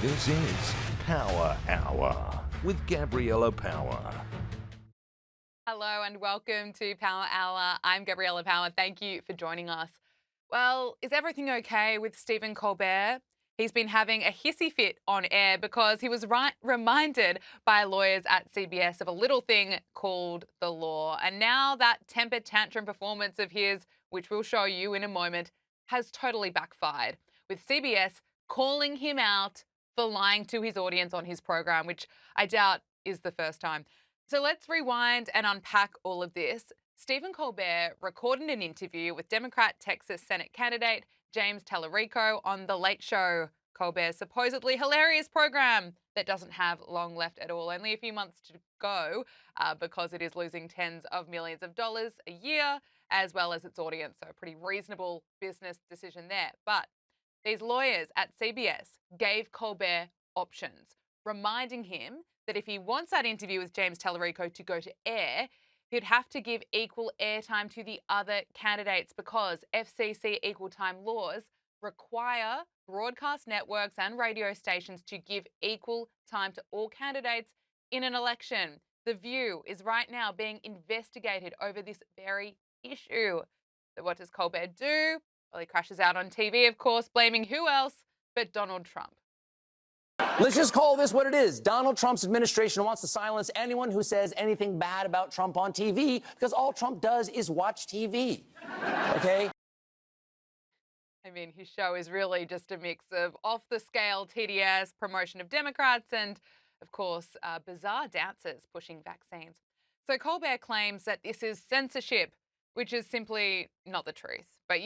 This is Power Hour with Gabriella Power. Hello and welcome to Power Hour. I'm Gabriella Power. Thank you for joining us. Well, is everything okay with Stephen Colbert? He's been having a hissy fit on air because he was reminded by lawyers at CBS of a little thing called the law. And now that temper tantrum performance of his, which we'll show you in a moment, has totally backfired, with CBS calling him out for lying to his audience on his program, which I doubt is the first time. So let's rewind and unpack all of this. Stephen Colbert recorded an interview with Democrat Texas Senate candidate James Tallarico on The Late Show, Colbert's supposedly hilarious program that doesn't have long left at all, only a few months to go because it is losing tens of millions of dollars a year, as well as its audience. So a pretty reasonable business decision there. But these lawyers at CBS gave Colbert options, reminding him that if he wants that interview with James Tallarico to go to air, he'd have to give equal airtime to the other candidates because FCC equal time laws require broadcast networks and radio stations to give equal time to all candidates in an election. The View is right now being investigated over this very issue. So what does Colbert do? Well, he crashes out on TV, of course, blaming who else but Donald Trump. Let's just call this what it is. Donald Trump's administration wants to silence anyone who says anything bad about Trump on TV because all Trump does is watch TV. Okay? I mean, his show is really just a mix of off-the-scale TDS, promotion of Democrats, and, of course, bizarre dancers pushing vaccines. So Colbert claims that this is censorship, which is simply not the truth. But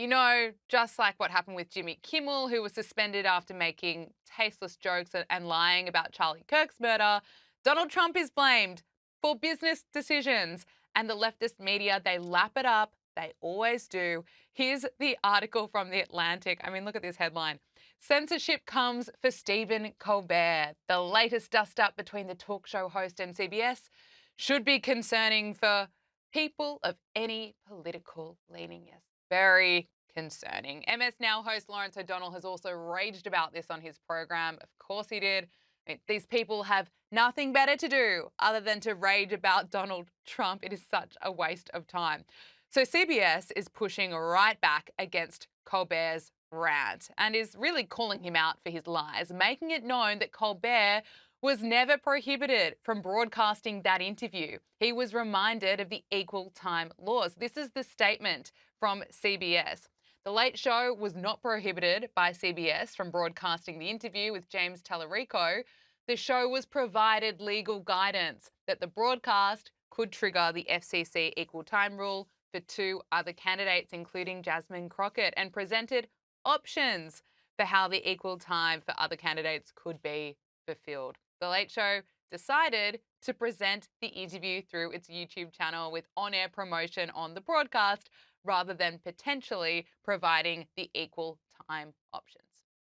just like what happened with Jimmy Kimmel, who was suspended after making tasteless jokes and lying about Charlie Kirk's murder, Donald Trump is blamed for business decisions. And the leftist media, they lap it up. They always do. Here's the article from The Atlantic. I mean, look at this headline. Censorship comes for Stephen Colbert. The latest dust-up between the talk show host and CBS should be concerning for people of any political leaning. Yes, very concerning. MS Now host Lawrence O'Donnell has also raged about this on his program. Of course he did. I mean, these people have nothing better to do other than to rage about Donald Trump. It is such a waste of time. So CBS is pushing right back against Colbert's rant and is really calling him out for his lies, making it known that Colbert was never prohibited from broadcasting that interview. He was reminded of the equal time laws. This is the statement from CBS. The Late Show was not prohibited by CBS from broadcasting the interview with James Tallarico. The show was provided legal guidance that the broadcast could trigger the FCC equal time rule for two other candidates, including Jasmine Crockett, and presented options for how the equal time for other candidates could be fulfilled. The Late Show decided to present the interview through its YouTube channel with on-air promotion on the broadcast rather than potentially providing the equal time options.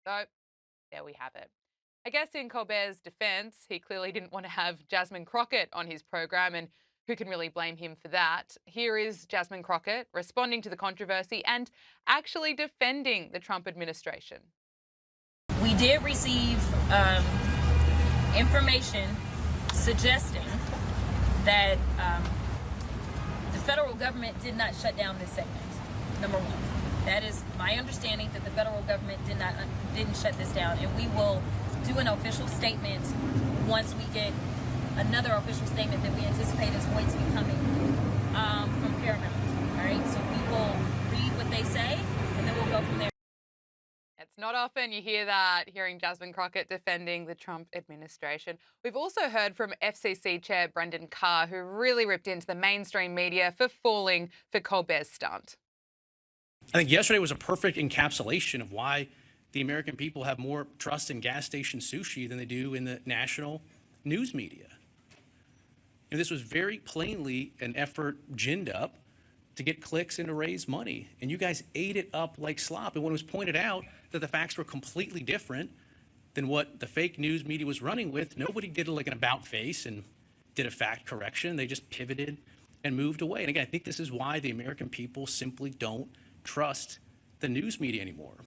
So there we have it. I guess in Colbert's defense, he clearly didn't want to have Jasmine Crockett on his program, and who can really blame him for that? Here is Jasmine Crockett responding to the controversy and actually defending the Trump administration. We did receive information suggesting that the federal government did not shut down this segment, number one. That is my understanding, that the federal government didn't shut this down, and we will do an official statement once we get another official statement that we anticipate is going to be coming from Paramount. All right, so we will read what they say, and then we'll go from there. It's not often you hear that, hearing Jasmine Crockett defending the Trump administration. We've also heard from FCC Chair Brendan Carr, who really ripped into the mainstream media for falling for Colbert's stunt. I think yesterday was a perfect encapsulation of why the American people have more trust in gas station sushi than they do in the national news media. And this was very plainly an effort ginned up to get clicks and to raise money. And you guys ate it up like slop. And when it was pointed out that the facts were completely different than what the fake news media was running with, nobody did like an about face and did a fact correction. They just pivoted and moved away. And again, I think this is why the American people simply don't trust the news media anymore.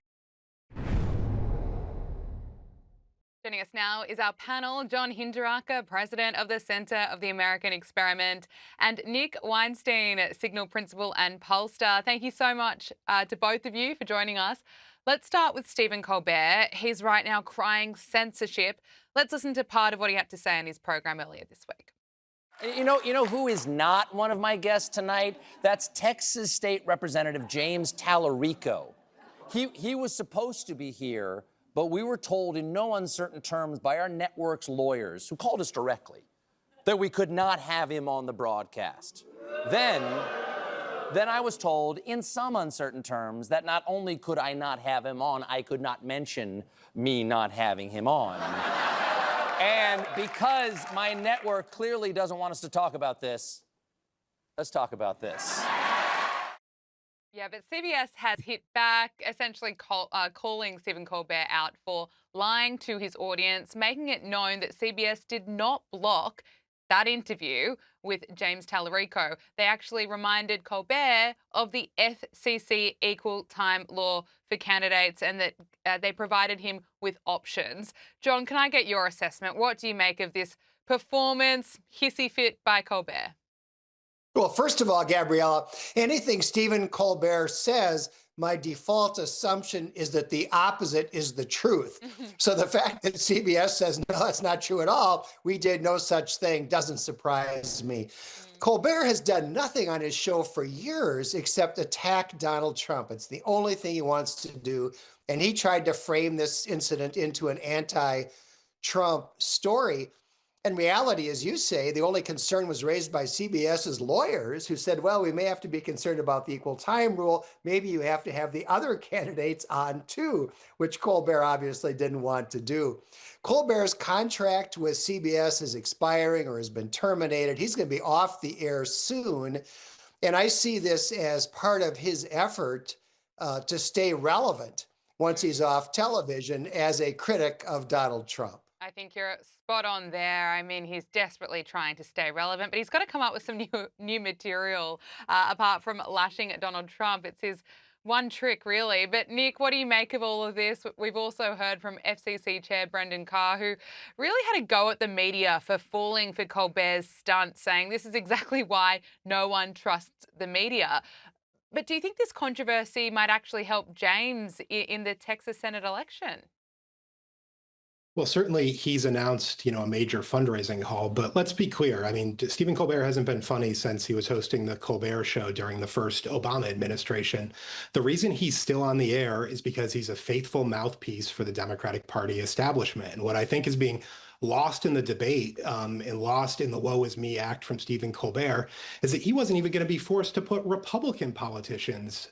Joining us now is our panel, John Hinderaker, President of the Center of the American Experiment, and Nick Weinstein, Signal Principal and Pollster. Thank you so much to both of you for joining us. Let's start with Stephen Colbert. He's right now crying censorship. Let's listen to part of what he had to say on his program earlier this week. You know who is not one of my guests tonight? That's Texas State Representative James Tallarico. He was supposed to be here, but we were told in no uncertain terms by our network's lawyers, who called us directly, that we could not have him on the broadcast. Then I was told in some uncertain terms that not only could I not have him on, I could not mention me not having him on. And because my network clearly doesn't want us to talk about this, let's talk about this. Yeah, but CBS has hit back, essentially calling Stephen Colbert out for lying to his audience, making it known that CBS did not block that interview with James Tallarico. They actually reminded Colbert of the FCC equal time law for candidates and that they provided him with options. John, can I get your assessment? What do you make of this performance hissy fit by Colbert? Well, first of all, Gabriella, anything Stephen Colbert says, my default assumption is that the opposite is the truth. So the fact that CBS says, no, that's not true at all, we did no such thing, doesn't surprise me. Colbert has done nothing on his show for years except attack Donald Trump. It's the only thing he wants to do. And he tried to frame this incident into an anti-Trump story. In reality, as you say, the only concern was raised by CBS's lawyers, who said, well, we may have to be concerned about the equal time rule. Maybe you have to have the other candidates on too, which Colbert obviously didn't want to do. Colbert's contract with CBS is expiring or has been terminated. He's going to be off the air soon. And I see this as part of his effort to stay relevant once he's off television as a critic of Donald Trump. I think you're spot on there. I mean, he's desperately trying to stay relevant, but he's got to come up with some new material apart from lashing at Donald Trump. It's his one trick, really. But Nick, what do you make of all of this? We've also heard from FCC Chair Brendan Carr, who really had a go at the media for falling for Colbert's stunt, saying this is exactly why no one trusts the media. But do you think this controversy might actually help James in the Texas Senate election? Well, certainly he's announced, a major fundraising haul, but let's be clear. I mean, Stephen Colbert hasn't been funny since he was hosting the Colbert Show during the first Obama administration. The reason he's still on the air is because he's a faithful mouthpiece for the Democratic Party establishment. And what I think is being lost in the debate and lost in the woe is me act from Stephen Colbert is that he wasn't even going to be forced to put Republican politicians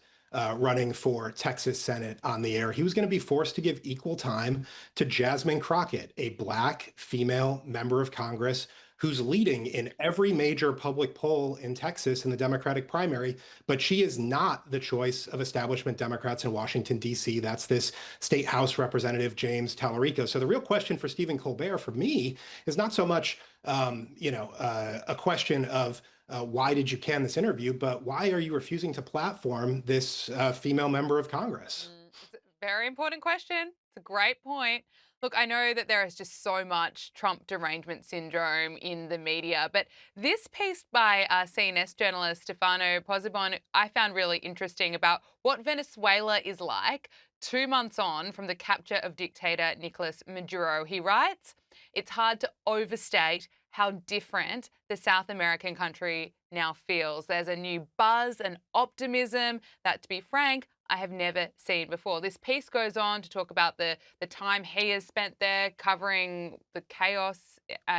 running for Texas Senate on the air. He was going to be forced to give equal time to Jasmine Crockett, a Black female member of Congress who's leading in every major public poll in Texas in the Democratic primary, but she is not the choice of establishment Democrats in Washington, D.C. That's this state House Representative James Tallarico. So the real question for Stephen Colbert, for me, is not so much, a question of why did you can this interview, but why are you refusing to platform this female member of Congress? It's a very important question. It's a great point. Look, I know that there is just so much Trump derangement syndrome in the media, but this piece by CNS journalist Stefano Pozzebon I found really interesting about what Venezuela is like 2 months on from the capture of dictator Nicolas Maduro. He writes, it's hard to overstate how different the South American country now feels. There's a new buzz and optimism that, to be frank, I have never seen before. This piece goes on to talk about the time he has spent there covering the chaos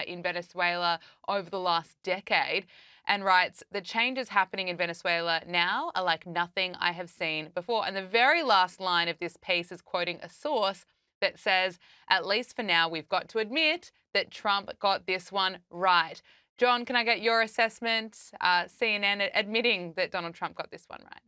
in Venezuela over the last decade, and writes, the changes happening in Venezuela now are like nothing I have seen before. And the very last line of this piece is quoting a source that says, at least for now, we've got to admit that Trump got this one right. John, can I get your assessment? CNN admitting that Donald Trump got this one right.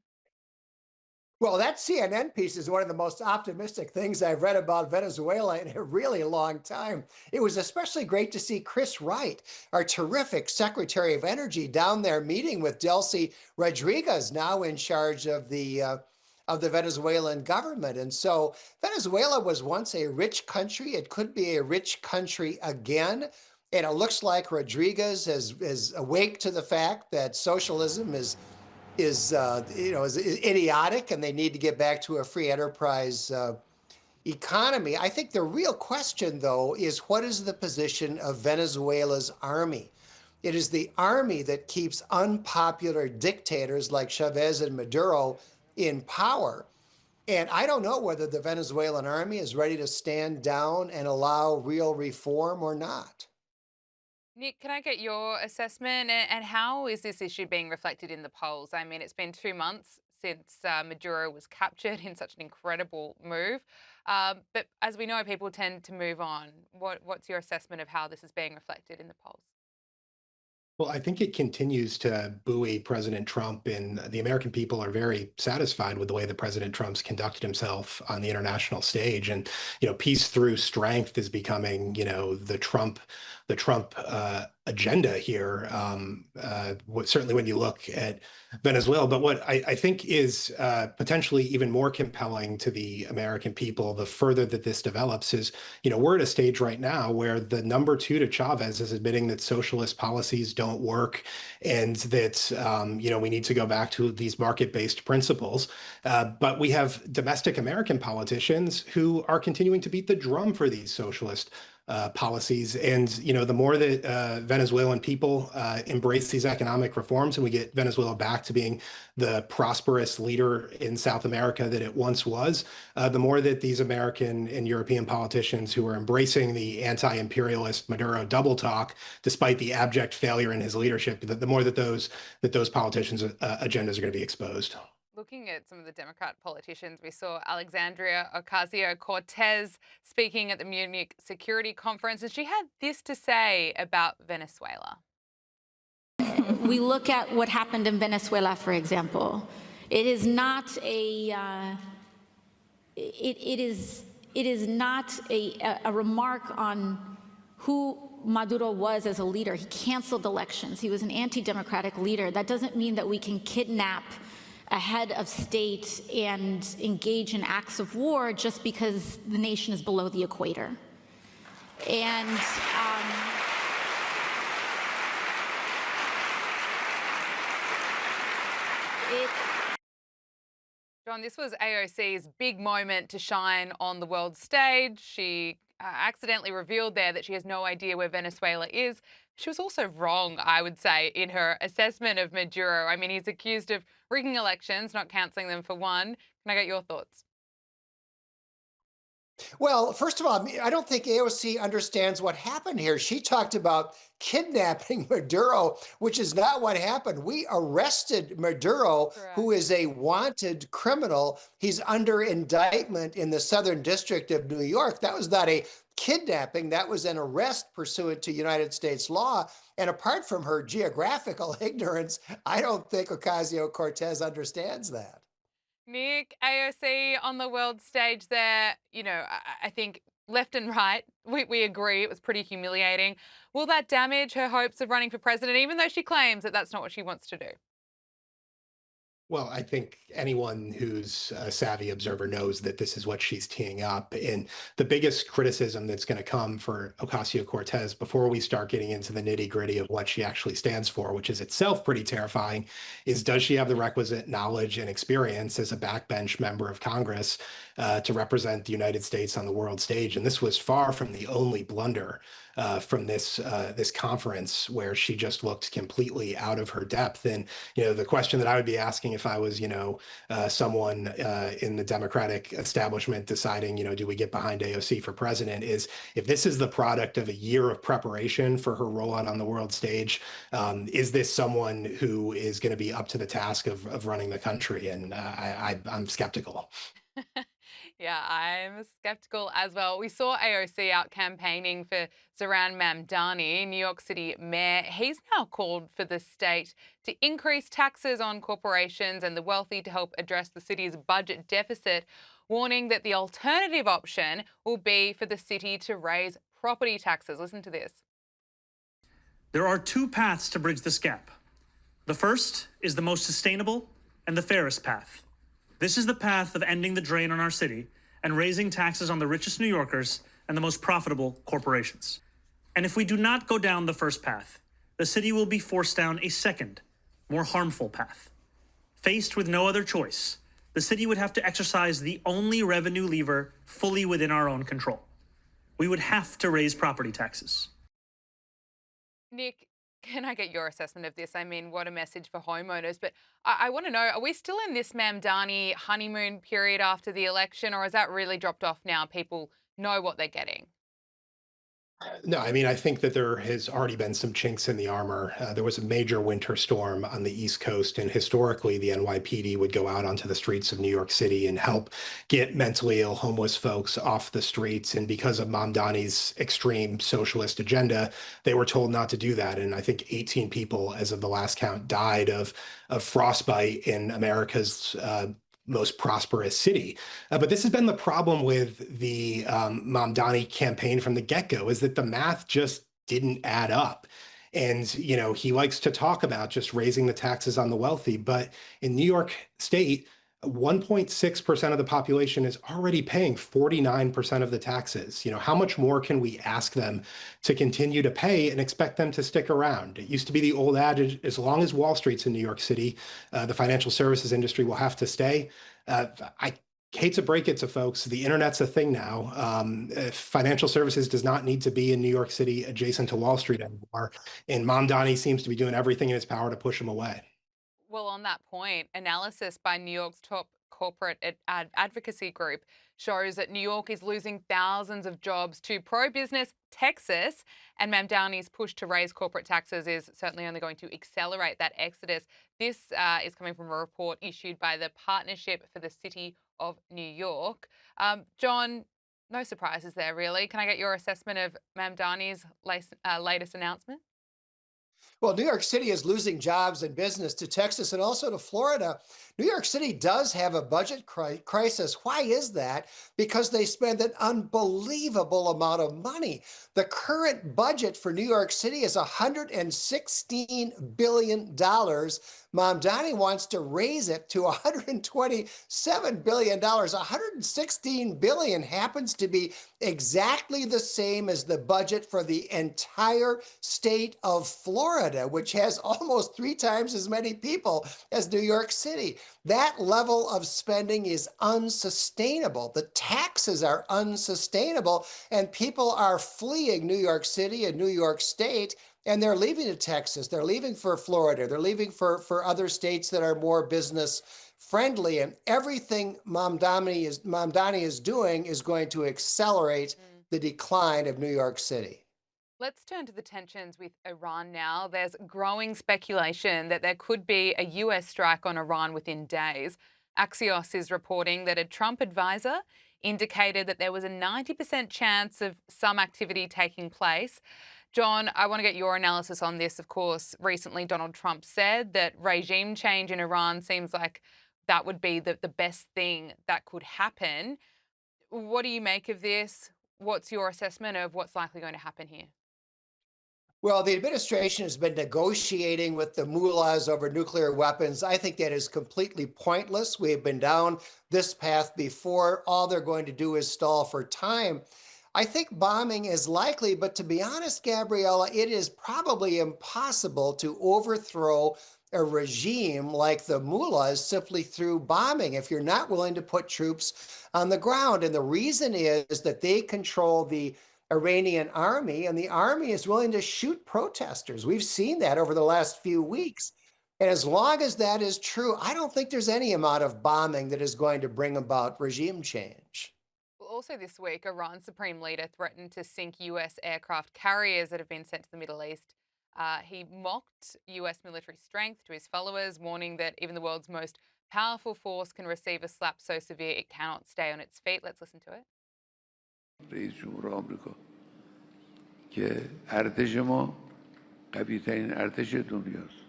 Well, that CNN piece is one of the most optimistic things I've read about Venezuela in a really long time. It was especially great to see Chris Wright, our terrific Secretary of Energy, down there meeting with Delcy Rodriguez, now in charge of the of the Venezuelan government. And so Venezuela was once a rich country. It could be a rich country again. And it looks like Rodriguez is awake to the fact that socialism is idiotic, and they need to get back to a free enterprise economy. I think the real question, though, is what is the position of Venezuela's army? It is the army that keeps unpopular dictators like Chavez and Maduro in power. And I don't know whether the Venezuelan army is ready to stand down and allow real reform or not. Nick, can I get your assessment and how is this issue being reflected in the polls? I mean, it's been 2 months since Maduro was captured in such an incredible move. But as we know, people tend to move on. What's your assessment of how this is being reflected in the polls? Well, I think it continues to buoy President Trump, and the American people are very satisfied with the way that President Trump's conducted himself on the international stage. And peace through strength is becoming the Trump agenda here. Certainly, when you look at Venezuela, but what I think is potentially even more compelling to the American people, the further that this develops, is we're at a stage right now where the number two to Chavez is admitting that socialist policies don't work, and that we need to go back to these market-based principles. But we have domestic American politicians who are continuing to beat the drum for these socialist policies. And, the more that Venezuelan people embrace these economic reforms and we get Venezuela back to being the prosperous leader in South America that it once was, the more that these American and European politicians who are embracing the anti-imperialist Maduro double talk, despite the abject failure in his leadership, the more that those politicians' agendas are going to be exposed. Looking at some of the Democrat politicians, we saw Alexandria Ocasio-Cortez speaking at the Munich Security Conference, and she had this to say about Venezuela. We look at what happened in Venezuela, for example. It is not a remark on who Maduro was as a leader. He canceled elections. He was an anti-democratic leader. That doesn't mean that we can kidnap a head of state and engage in acts of war just because the nation is below the equator. And John, this was AOC's big moment to shine on the world stage. She accidentally revealed there that she has no idea where Venezuela is. She was also wrong, I would say, in her assessment of Maduro. I mean, he's accused of rigging elections, not cancelling them for one. Can I get your thoughts? Well, first of all, I don't think AOC understands what happened here. She talked about kidnapping Maduro, which is not what happened. We arrested Maduro, who is a wanted criminal. He's under indictment in the Southern District of New York. That was not a kidnapping. That was an arrest pursuant to United States law. And apart from her geographical ignorance, I don't think Ocasio-Cortez understands that. Nick, AOC on the world stage there, I think left and right, we agree it was pretty humiliating. Will that damage her hopes of running for president, even though she claims that that's not what she wants to do? Well, I think anyone who's a savvy observer knows that this is what she's teeing up. And the biggest criticism that's going to come for Ocasio-Cortez before we start getting into the nitty-gritty of what she actually stands for, which is itself pretty terrifying, is does she have the requisite knowledge and experience as a backbench member of Congress to represent the United States on the world stage? And this was far from the only blunder from this conference, where she just looked completely out of her depth. And the question that I would be asking if I was someone in the Democratic establishment deciding do we get behind AOC for president, is if this is the product of a year of preparation for her rollout on the world stage, is this someone who is going to be up to the task of running the country? And I'm skeptical. Yeah, I'm skeptical as well. We saw AOC out campaigning for Zoran Mamdani, New York City mayor. He's now called for the state to increase taxes on corporations and the wealthy to help address the city's budget deficit, warning that the alternative option will be for the city to raise property taxes. Listen to this. There are two paths to bridge this gap. The first is the most sustainable and the fairest path. This is the path of ending the drain on our city and raising taxes on the richest New Yorkers and the most profitable corporations. And if we do not go down the first path, the city will be forced down a second, more harmful path. Faced with no other choice, the city would have to exercise the only revenue lever fully within our own control. We would have to raise property taxes. Nick, can I get your assessment of this? I mean, what a message for homeowners. But I want to know, are we still in this Mamdani honeymoon period after the election, or has that really dropped off now? People know what they're getting. No, I mean, I think that there has already been some chinks in the armor. There was a major winter storm on the East Coast, and historically, the NYPD would go out onto the streets of New York City and help get mentally ill homeless folks off the streets. And because of Mamdani's extreme socialist agenda, they were told not to do that. And I think 18 people, as of the last count, died of frostbite in America's most prosperous city. But this has been the problem with the Mamdani campaign from the get-go, is that the math just didn't add up. And, you know, he likes to talk about just raising the taxes on the wealthy, but in New York State, 1.6% of the population is already paying 49% of the taxes. You know, how much more can we ask them to continue to pay and expect them to stick around? It used to be the old adage, as long as Wall Street's in New York City, the financial services industry will have to stay. I hate to break it to folks, the internet's a thing now. Financial services does not need to be in New York City adjacent to Wall Street anymore. And Mamdani seems to be doing everything in his power to push them away. Well, on that point, analysis by New York's top corporate advocacy group shows that New York is losing thousands of jobs to pro-business Texas, and Mamdani's push to raise corporate taxes is certainly only going to accelerate that exodus. This is coming from a report issued by the Partnership for the City of New York. John, no surprises there, really. Can I get your assessment of Mamdani's latest announcement? Well, New York City is losing jobs and business to Texas and also to Florida. New York City does have a budget crisis. Why is that? Because they spend an unbelievable amount of money. The current budget for New York City is $116 billion. Mamdani wants to raise it to $127 billion. $116 billion happens to be exactly the same as the budget for the entire state of Florida, which has almost 3 times as many people as New York City. That level of spending is unsustainable. The taxes are unsustainable, and people are fleeing New York City and New York State, and they're leaving to Texas. They're leaving for Florida. They're leaving for other states that are more business friendly. And everything Mamdani is doing is going to accelerate the decline of New York City. Let's turn to the tensions with Iran now. There's growing speculation that there could be a US strike on Iran within days. Axios is reporting that a Trump advisor indicated that there was a 90% chance of some activity taking place. John, I want to get your analysis on this. Of course, recently Donald Trump said that regime change in Iran seems like that would be the best thing that could happen. What do you make of this? What's your assessment of what's likely going to happen here? Well, the administration has been negotiating with the mullahs over nuclear weapons. I think that is completely pointless. We have been down this path before. All they're going to do is stall for time. I think bombing is likely, but to be honest, Gabriella, it is probably impossible to overthrow a regime like the mullahs simply through bombing if you're not willing to put troops on the ground. And the reason is that they control the Iranian army, and the army is willing to shoot protesters. We've seen that over the last few weeks. And as long as that is true, I don't think there's any amount of bombing that is going to bring about regime change. Also this week, Iran's supreme leader threatened to sink US aircraft carriers that have been sent to the Middle East. He mocked US military strength to his followers, warning that even the world's most powerful force can receive a slap so severe it cannot stay on its feet. Let's listen to it. رئیس جمهور آمریکا که ارتش ما قوی‌ترین ارتش دنیاست.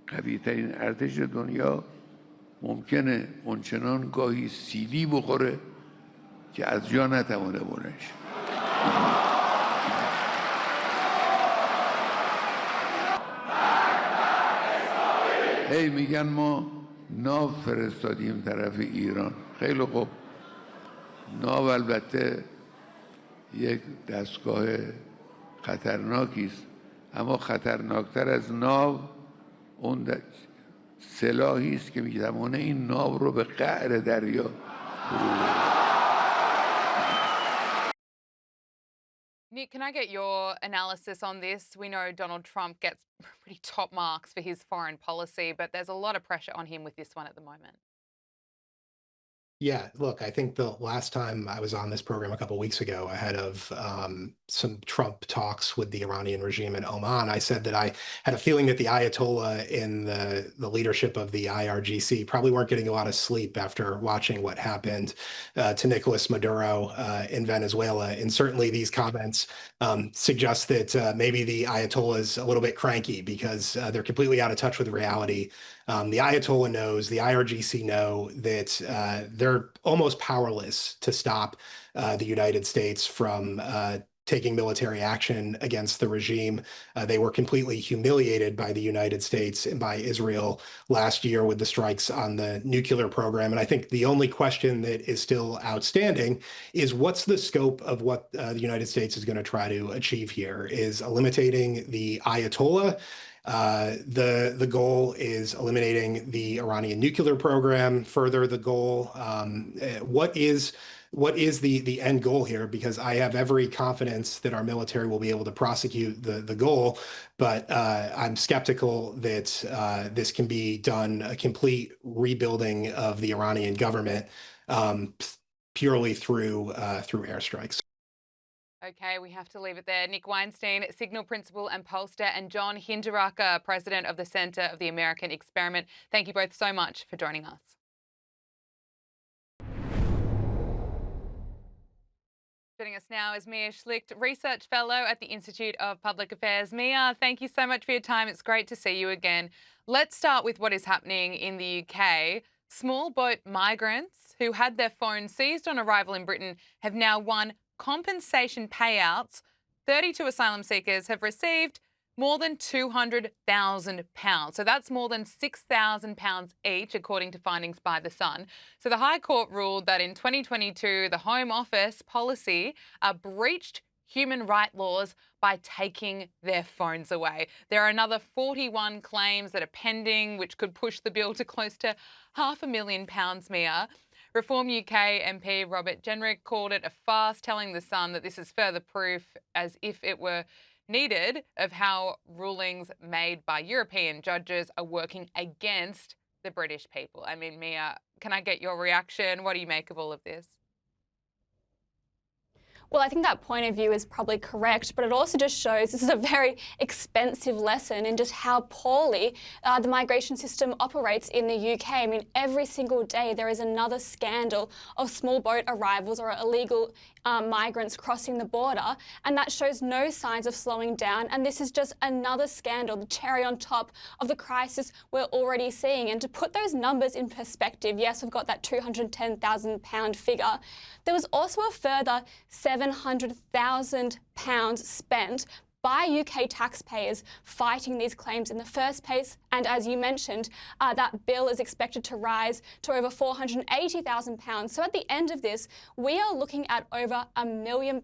قوی‌ترین ارتش دنیا ممکنه اونچنان گاهی سیلی بخوره که از جا نتوانه بلند شه. هی میگن ما ناو فرستادیم طرف ایران. خیلی خوب. ناو البته یک دستگاه خطرناکی است، اما خطرناکتر از ناو اون سلاحی است که می‌تواند این ناو رو به قعر دریا Nick, can I get your analysis on this? We know Donald Trump gets pretty top marks for his foreign policy, but there's a lot of pressure on him with this one at the moment. Yeah, look, I think the last time I was on this program a couple of weeks ago, ahead of some Trump talks with the Iranian regime in Oman, I said that I had a feeling that the Ayatollah in the leadership of the IRGC probably weren't getting a lot of sleep after watching what happened to Nicolas Maduro in Venezuela. And certainly these comments suggest that maybe the Ayatollah is a little bit cranky because they're completely out of touch with reality. The Ayatollah knows, the IRGC know that they're almost powerless to stop the United States from taking military action against the regime. They were completely humiliated by the United States and by Israel last year with the strikes on the nuclear program. And I think the only question that is still outstanding is what's the scope of what the United States is going to try to achieve here? Is eliminating the Ayatollah? The goal is eliminating the Iranian nuclear program. Further, the goal, what is the end goal here? Because I have every confidence that our military will be able to prosecute the goal, but I'm skeptical that this can be done, a complete rebuilding of the Iranian government purely through airstrikes. Okay, we have to leave it there. Nick Weinstein, Signal Principal and Pollster, and John Hinderaker, President of the Center of the American Experiment. Thank you both so much for joining us. Joining us now is Mia Schlicht, Research Fellow at the Institute of Public Affairs. Mia, thank you so much for your time. It's great to see you again. Let's start with what is happening in the UK. Small boat migrants who had their phones seized on arrival in Britain have now won compensation payouts. 32 asylum seekers have received more than £200,000. So that's more than £6,000 each, according to findings by The Sun. So the High Court ruled that in 2022, the Home Office policy breached human rights laws by taking their phones away. There are another 41 claims that are pending, which could push the bill to close to £500,000, Mia. Reform UK MP Robert Jenrick called it a farce, telling The Sun that this is further proof, as if it were needed, of how rulings made by European judges are working against the British people. I mean, Mia, can I get your reaction? What do you make of all of this? Well, I think that point of view is probably correct, but it also just shows this is a very expensive lesson in just how poorly the migration system operates in the UK. I mean, every single day there is another scandal of small boat arrivals or illegal migrants crossing the border, and that shows no signs of slowing down. And this is just another scandal, the cherry on top of the crisis we're already seeing. And to put those numbers in perspective, yes, we've got that £210,000 figure. There was also a further £700,000 spent by UK taxpayers fighting these claims in the first place. And as you mentioned, that bill is expected to rise to over £480,000. So at the end of this, we are looking at over £1 million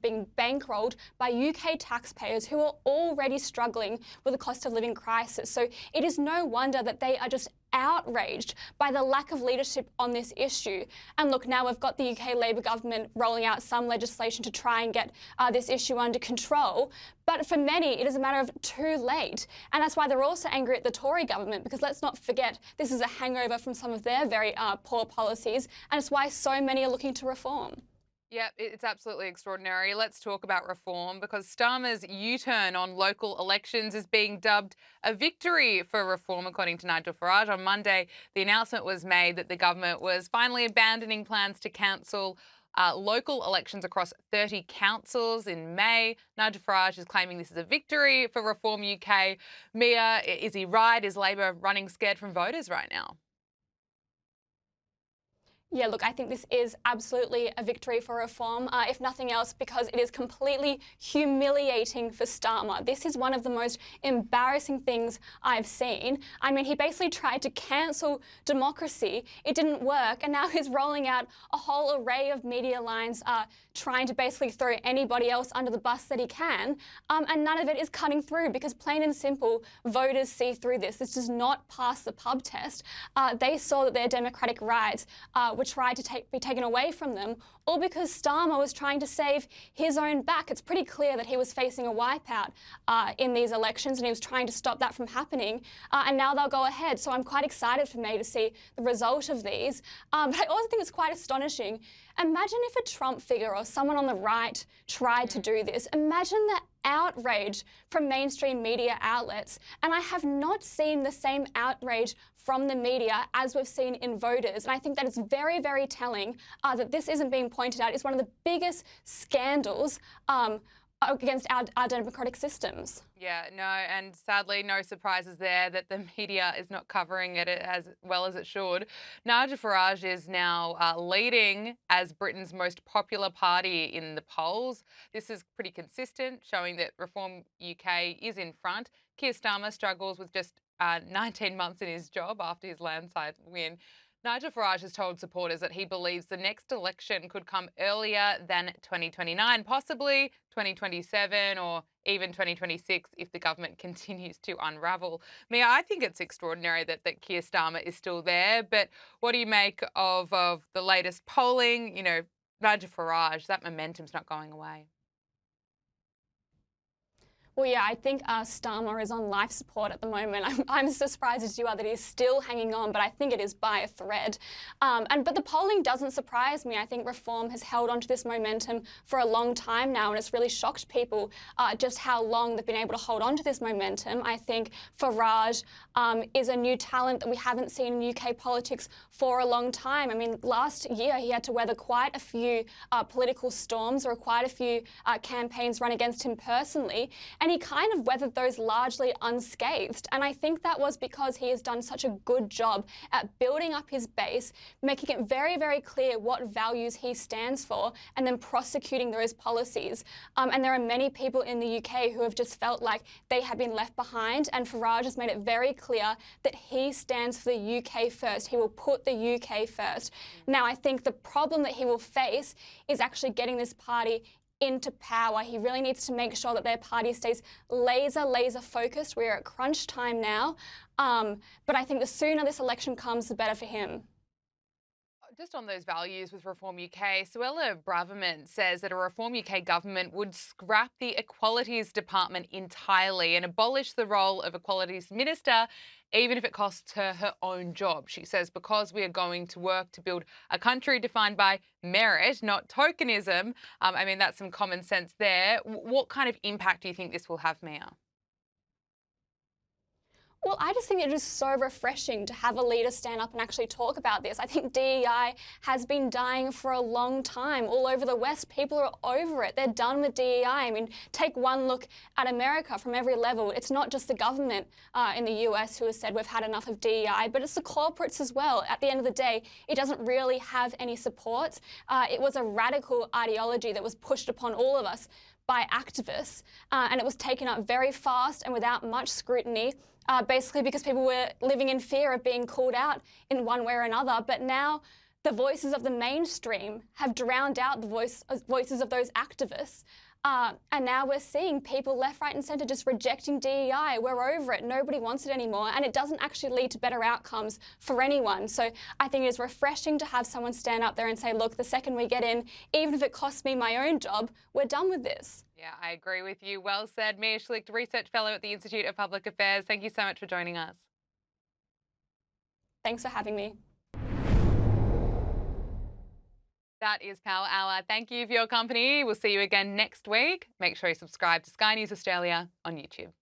being bankrolled by UK taxpayers who are already struggling with the cost of living crisis. So it is no wonder that they are just outraged by the lack of leadership on this issue. And look, now we've got the UK Labour government rolling out some legislation to try and get this issue under control. But for many, it is a matter of too late. And that's why they're also angry at the Tory government, because let's not forget, this is a hangover from some of their very poor policies. And it's why so many are looking to reform. Yeah, it's absolutely extraordinary. Let's talk about reform, because Starmer's U-turn on local elections is being dubbed a victory for reform, according to Nigel Farage. On Monday, the announcement was made that the government was finally abandoning plans to cancel local elections across 30 councils in May. Nigel Farage is claiming this is a victory for Reform UK. Mia, is he right? Is Labor running scared from voters right now? Yeah, look, I think this is absolutely a victory for reform, if nothing else, because it is completely humiliating for Starmer. This is one of the most embarrassing things I've seen. I mean, he basically tried to cancel democracy. It didn't work, and now he's rolling out a whole array of media lines trying to basically throw anybody else under the bus that he can, and none of it is cutting through because, plain and simple, voters see through this. This does not pass the pub test. They saw that their democratic rights were tried to be taken away from them, all because Starmer was trying to save his own back. It's pretty clear that he was facing a wipeout in these elections, and he was trying to stop that from happening, and now they'll go ahead. So I'm quite excited for me to see the result of these. But I also think it's quite astonishing. Imagine if a Trump figure or someone on the right tried to do this. Imagine the outrage from mainstream media outlets. And I have not seen the same outrage from the media as we've seen in voters. And I think that is very, very telling that this isn't being pointed out. It's one of the biggest scandals against our democratic systems. Yeah, no, and sadly, no surprises there that the media is not covering it as well as it should. Nigel Farage is now leading as Britain's most popular party in the polls. This is pretty consistent, showing that Reform UK is in front. Keir Starmer struggles with just 19 months in his job after his landslide win. Nigel Farage has told supporters that he believes the next election could come earlier than 2029, possibly 2027 or even 2026 if the government continues to unravel. Mia, I think it's extraordinary that Keir Starmer is still there, but what do you make of the latest polling? You know, Nigel Farage, that momentum's not going away. Well, yeah, I think Starmer is on life support at the moment. I'm as surprised as you are that he's still hanging on, but I think it is by a thread. But the polling doesn't surprise me. I think Reform has held onto this momentum for a long time now, and it's really shocked people just how long they've been able to hold on to this momentum. I think Farage is a new talent that we haven't seen in UK politics for a long time. I mean, last year he had to weather quite a few political storms or quite a few campaigns run against him personally. And he kind of weathered those largely unscathed. And I think that was because he has done such a good job at building up his base, making it very, very clear what values he stands for, and then prosecuting those policies. And there are many people in the UK who have just felt like they have been left behind. And Farage has made it very clear that he stands for the UK first. He will put the UK first. Now, I think the problem that he will face is actually getting this party into power. He really needs to make sure that their party stays laser focused. We're at crunch time now. But I think the sooner this election comes, the better for him. Just on those values with Reform UK, Suella Braverman says that a Reform UK government would scrap the Equalities Department entirely and abolish the role of Equalities Minister, even if it costs her own job. She says, because we are going to work to build a country defined by merit, not tokenism. I mean, that's some common sense there. What kind of impact do you think this will have, Mia? Well, I just think it is so refreshing to have a leader stand up and actually talk about this. I think DEI has been dying for a long time. All over the West, people are over it. They're done with DEI. I mean, take one look at America from every level. It's not just the government in the US who has said we've had enough of DEI, but it's the corporates as well. At the end of the day, it doesn't really have any support. It was a radical ideology that was pushed upon all of us by activists, and it was taken up very fast and without much scrutiny. Basically because people were living in fear of being called out in one way or another. But now the voices of the mainstream have drowned out the voices of those activists. And now we're seeing people left, right and centre just rejecting DEI. We're over it. Nobody wants it anymore. And it doesn't actually lead to better outcomes for anyone. So I think it is refreshing to have someone stand up there and say, look, the second we get in, even if it costs me my own job, we're done with this. Yeah, I agree with you. Well said. Mia Schlicht, Research Fellow at the Institute of Public Affairs. Thank you so much for joining us. Thanks for having me. That is Power Hour. Thank you for your company. We'll see you again next week. Make sure you subscribe to Sky News Australia on YouTube.